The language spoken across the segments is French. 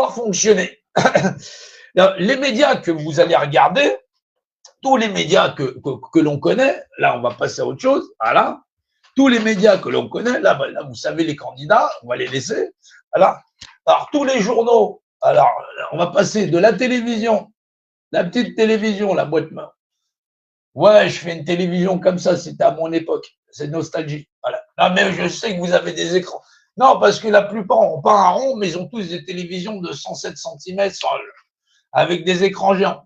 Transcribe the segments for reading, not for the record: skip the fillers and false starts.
pas fonctionner. Les médias que vous allez regarder, tous les médias que l'on connaît, là, on va passer à autre chose, voilà. Tous les médias que l'on connaît, là, vous savez, les candidats, on va les laisser, voilà. Alors, tous les journaux, alors, on va passer de la télévision, la petite télévision, la boîte main. Ouais, je fais une télévision comme ça, c'était à mon époque. C'est nostalgie. Voilà. Non, mais je sais que vous avez des écrans. Non, parce que la plupart ont pas un rond, mais ils ont tous des télévisions de 107 cm avec des écrans géants.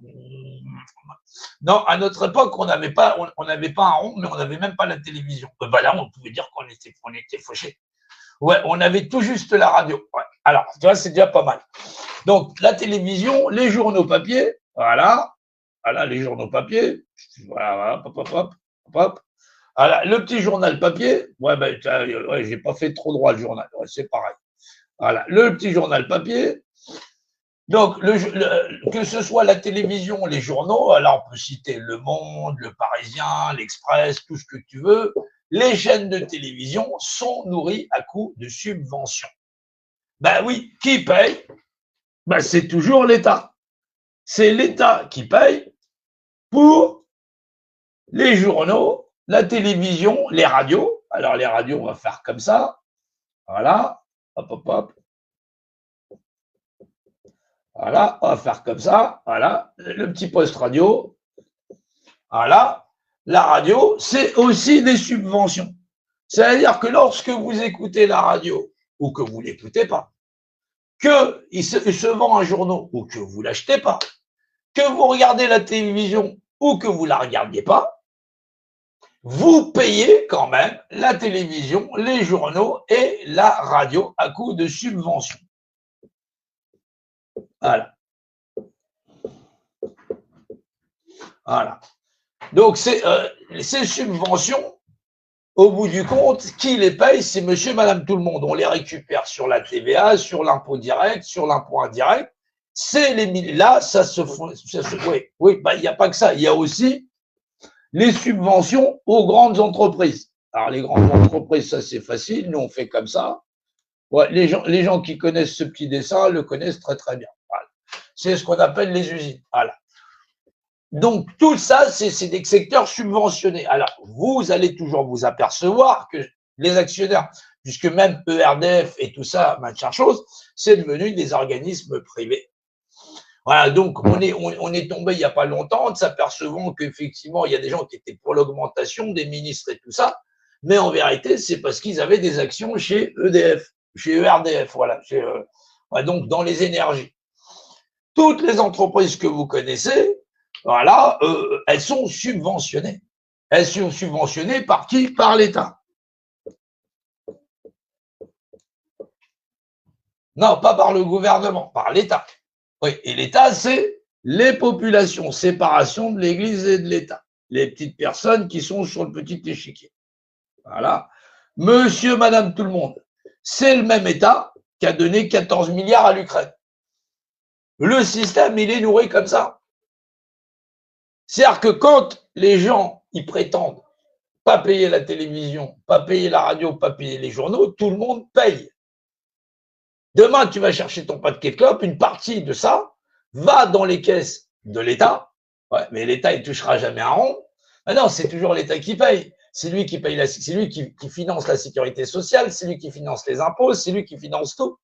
Non, à notre époque, on n'avait pas un rond, mais on n'avait même pas la télévision. Là, on pouvait dire qu'on était fauchés. Ouais, on avait tout juste la radio. Ouais. Alors, tu vois, c'est déjà pas mal. Donc, la télévision, les journaux papier, voilà. Voilà, les journaux papier. Voilà, hop, hop, hop, hop. Voilà, le petit journal papier. Ouais, ouais, j'ai pas fait trop droit le journal. Ouais, c'est pareil. Voilà, le petit journal papier. Donc, que ce soit la télévision, les journaux, alors on peut citer Le Monde, Le Parisien, L'Express, tout ce que tu veux, les chaînes de télévision sont nourries à coups de subventions. Ben oui, qui paye? Ben c'est toujours l'État. C'est l'État qui paye pour les journaux, la télévision, les radios. Alors les radios, on va faire comme ça. Voilà, hop, hop, hop. Voilà, on va faire comme ça. Voilà, le petit poste radio. Voilà, la radio, c'est aussi des subventions. C'est-à-dire que lorsque vous écoutez la radio ou que vous ne l'écoutez pas, qu'il se vend un journal ou que vous ne l'achetez pas, que vous regardez la télévision ou que vous ne la regardiez pas, vous payez quand même la télévision, les journaux et la radio à coup de subventions. Voilà. Voilà. Donc, ces subventions, au bout du compte, qui les paye? C'est monsieur, madame, tout le monde. On les récupère sur la TVA, sur l'impôt direct, sur l'impôt indirect. C'est les là, ça se oui, il n'y a pas que ça. Il y a aussi les subventions aux grandes entreprises. Alors, les grandes entreprises, ça, c'est facile. Nous, on fait comme ça. Ouais, les gens qui connaissent ce petit dessin le connaissent très, très bien. Voilà. C'est ce qu'on appelle les usines. Voilà. Donc, tout ça, c'est des secteurs subventionnés. Alors, vous allez toujours vous apercevoir que les actionnaires, puisque même ERDF et tout ça, machin chose, c'est devenu des organismes privés. Voilà, donc on est tombé il n'y a pas longtemps en s'apercevant qu'effectivement, il y a des gens qui étaient pour l'augmentation des ministres et tout ça, mais en vérité, c'est parce qu'ils avaient des actions chez EDF, chez ERDF, voilà, donc dans les énergies. Toutes les entreprises que vous connaissez, voilà, elles sont subventionnées. Elles sont subventionnées par qui? Par l'État. Non, pas par le gouvernement, par l'État. Oui, et l'État, c'est les populations, séparation de l'Église et de l'État. Les petites personnes qui sont sur le petit échiquier. Voilà. Monsieur, madame, tout le monde. C'est le même État qui a donné 14 milliards à l'Ukraine. Le système, il est nourri comme ça. C'est-à-dire que quand les gens, ils prétendent pas payer la télévision, pas payer la radio, pas payer les journaux, tout le monde paye. Demain, tu vas chercher ton paquet de clopes, une partie de ça va dans les caisses de l'État. Ouais, mais l'État, il touchera jamais un rond. Ah non, c'est toujours l'État qui paye. C'est lui qui paye, c'est lui qui finance la sécurité sociale, c'est lui qui finance les impôts, c'est lui qui finance tout.